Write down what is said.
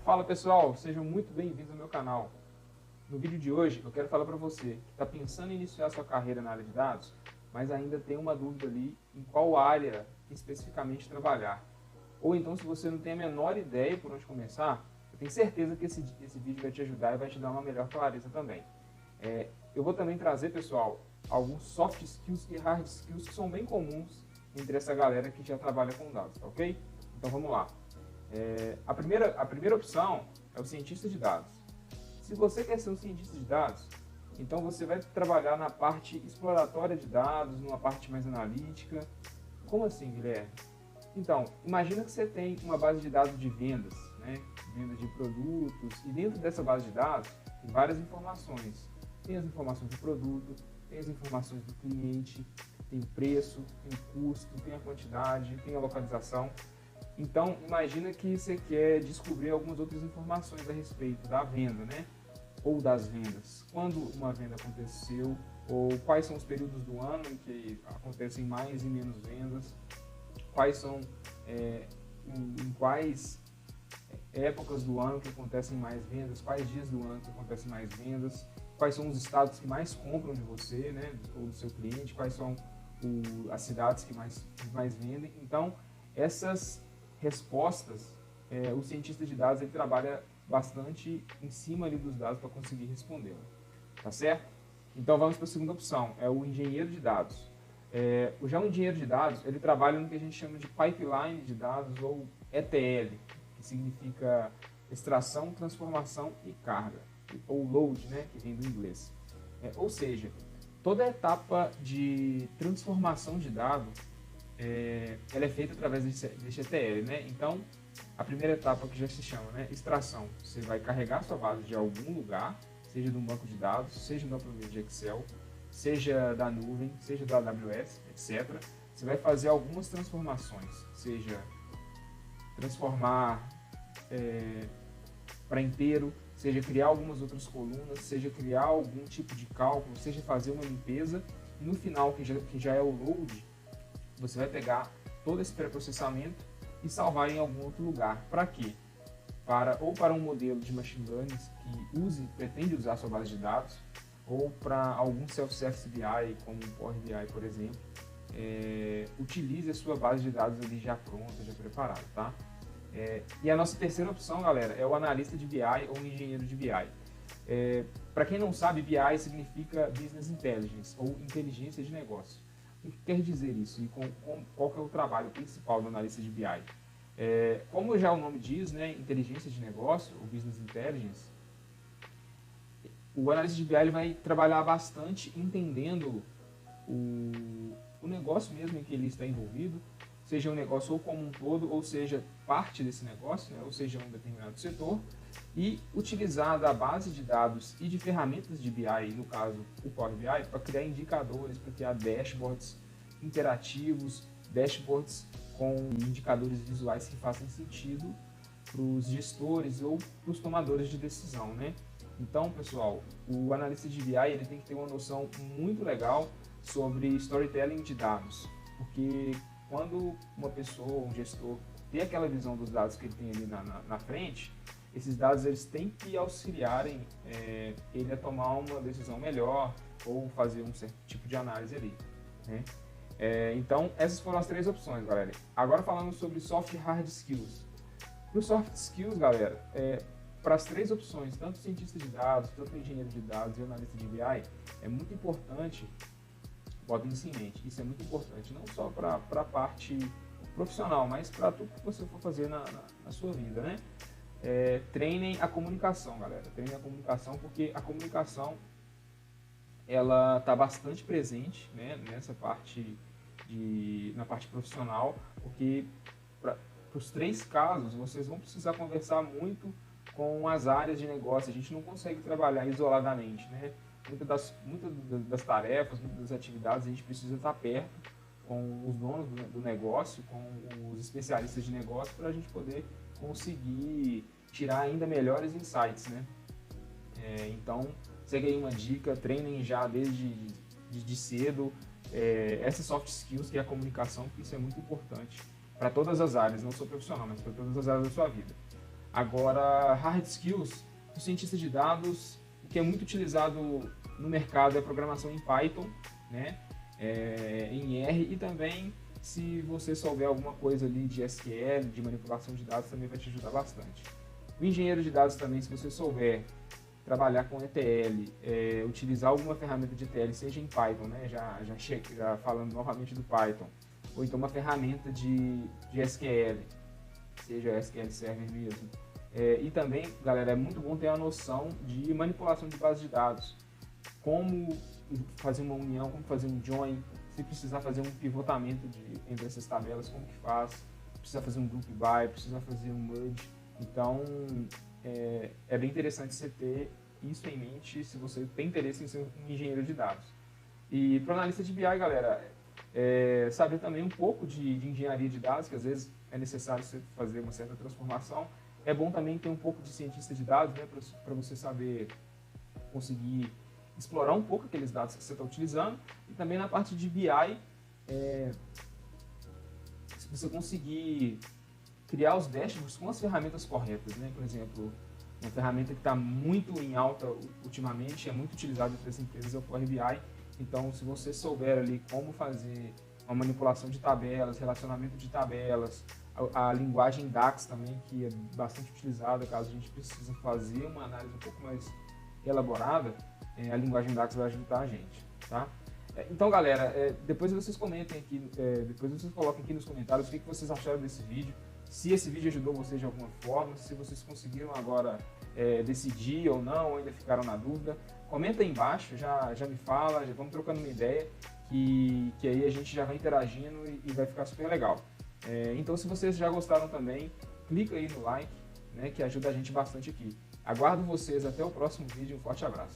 Fala pessoal, sejam muito bem-vindos ao meu canal. No vídeo de hoje eu quero falar para você que está pensando em iniciar sua carreira na área de dados, mas ainda tem uma dúvida ali em qual área especificamente trabalhar. Ou então, se você não tem a menor ideia por onde começar, eu tenho certeza que esse vídeo vai te ajudar e vai te dar uma melhor clareza também. Eu vou também trazer, pessoal, alguns soft skills e hard skills que são bem comuns entre essa galera que já trabalha com dados, tá ok? Então vamos lá. A primeira opção é o cientista de dados. Se você quer ser um cientista de dados, então você vai trabalhar na parte exploratória de dados, numa parte mais analítica. Como assim, Guilherme? Então, imagina que você tem uma base de dados de vendas, né? Vendas de produtos, e dentro dessa base de dados tem várias informações. Tem as informações do produto, tem as informações do cliente, tem o preço, tem o custo, tem a quantidade, tem a localização. Então, imagina que você quer descobrir algumas outras informações a respeito da venda, né? Ou das vendas. Quando uma venda aconteceu, ou quais são os períodos do ano em que acontecem mais e menos vendas, quais são, em quais épocas do ano que acontecem mais vendas, quais dias do ano que acontecem mais vendas, quais são os estados que mais compram de você, né? Ou do seu cliente, quais são as cidades que mais vendem. Então, essas respostas, o cientista de dados ele trabalha bastante em cima ali dos dados para conseguir respondê-la, tá certo? Então vamos para a segunda opção, é o engenheiro de dados. Já o engenheiro de dados, ele trabalha no que a gente chama de pipeline de dados, ou ETL, que significa extração, transformação e carga, ou load, né, que vem do inglês. Ou seja, toda a etapa de transformação de dado ela é feita através desse ETL, né? Então, a primeira etapa que já se chama, né, extração. Você vai carregar sua base de algum lugar, seja de um banco de dados, seja de uma planilha de Excel, seja da nuvem, seja da AWS, etc. Você vai fazer algumas transformações, seja transformar para inteiro, seja criar algumas outras colunas, seja criar algum tipo de cálculo, seja fazer uma limpeza. E no final, que já é o load, você vai pegar todo esse pré-processamento e salvar em algum outro lugar. Para quê? Ou para um modelo de machine learning que pretende usar sua base de dados, ou para algum self-service BI, como o Power BI, por exemplo, utilize a sua base de dados ali já pronta, já preparada, tá? E a nossa terceira opção, galera, é o analista de BI ou engenheiro de BI. Para quem não sabe, BI significa Business Intelligence, ou inteligência de negócio. O que quer dizer isso e qual que é o trabalho principal do analista de BI? Como já o nome diz, né, inteligência de negócio, ou Business Intelligence, o analista de BI ele vai trabalhar bastante entendendo o negócio mesmo em que ele está envolvido, seja um negócio ou como um todo, ou seja, parte desse negócio, né, ou seja, um determinado setor, e utilizar da base de dados e de ferramentas de BI, no caso o Power BI, para criar indicadores, para criar dashboards interativos, dashboards com indicadores visuais que façam sentido para os gestores ou para os tomadores de decisão, né? Então, pessoal, o analista de BI ele tem que ter uma noção muito legal sobre storytelling de dados, porque quando uma pessoa, um gestor, tem aquela visão dos dados que ele tem ali na frente, esses dados eles têm que auxiliarem ele a tomar uma decisão melhor ou fazer um certo tipo de análise ali, né? Então, essas foram as três opções, galera. Agora falando sobre soft e hard skills. Para os soft skills, galera, para as três opções, tanto cientista de dados, tanto engenheiro de dados e analista de BI, é muito importante, botem isso em mente, isso é muito importante, não só para a parte profissional, mas para tudo que você for fazer na sua vida, né? Treinem a comunicação, galera. Treinem a comunicação, porque a comunicação ela está bastante presente, né, nessa parte na parte profissional, porque para os três casos vocês vão precisar conversar muito com as áreas de negócio. A gente não consegue trabalhar isoladamente, né? Muitas das tarefas, muitas das atividades a gente precisa estar perto com os donos do negócio, com os especialistas de negócio, para a gente poder conseguir tirar ainda melhores insights, né? Então, segue aí uma dica, treinem já desde cedo essas soft skills, que é a comunicação, que isso é muito importante para todas as áreas, não só profissional, mas para todas as áreas da sua vida. Agora, hard skills, o cientista de dados, o que é muito utilizado no mercado é programação em Python, né? Em R, e também se você souber alguma coisa ali de SQL, de manipulação de dados, também vai te ajudar bastante. O engenheiro de dados também, se você souber trabalhar com ETL, utilizar alguma ferramenta de ETL, seja em Python, né? Já falando novamente do Python, ou então uma ferramenta de SQL, seja SQL Server mesmo. E também, galera, é muito bom ter a noção de manipulação de base de dados, como fazer uma união, como fazer um join, se precisar fazer um pivotamento entre essas tabelas, como que faz, precisa fazer um group by, precisa fazer um merge. Então, é bem interessante você ter isso em mente se você tem interesse em ser um engenheiro de dados. E para o analista de BI, galera, saber também um pouco de engenharia de dados, que às vezes é necessário você fazer uma certa transformação. É bom também ter um pouco de cientista de dados, né, para você saber conseguir explorar um pouco aqueles dados que você está utilizando. E também na parte de BI, se você conseguir criar os dashboards com as ferramentas corretas, né? Por exemplo, uma ferramenta que está muito em alta ultimamente, é muito utilizada por essas empresas, é o Power BI. Então, se você souber ali como fazer uma manipulação de tabelas, relacionamento de tabelas, a linguagem DAX também, que é bastante utilizada caso a gente precise fazer uma análise um pouco mais elaborada, a linguagem DAX vai ajudar a gente, tá? Então, galera, depois vocês comentem aqui, depois vocês coloquem aqui nos comentários o que vocês acharam desse vídeo, se esse vídeo ajudou vocês de alguma forma, se vocês conseguiram agora decidir ou não, ou ainda ficaram na dúvida. Comenta aí embaixo, já me fala, já vamos trocando uma ideia, que aí a gente já vai interagindo e vai ficar super legal. Então, se vocês já gostaram também, clica aí no like, né, que ajuda a gente bastante aqui. Aguardo vocês até o próximo vídeo, um forte abraço.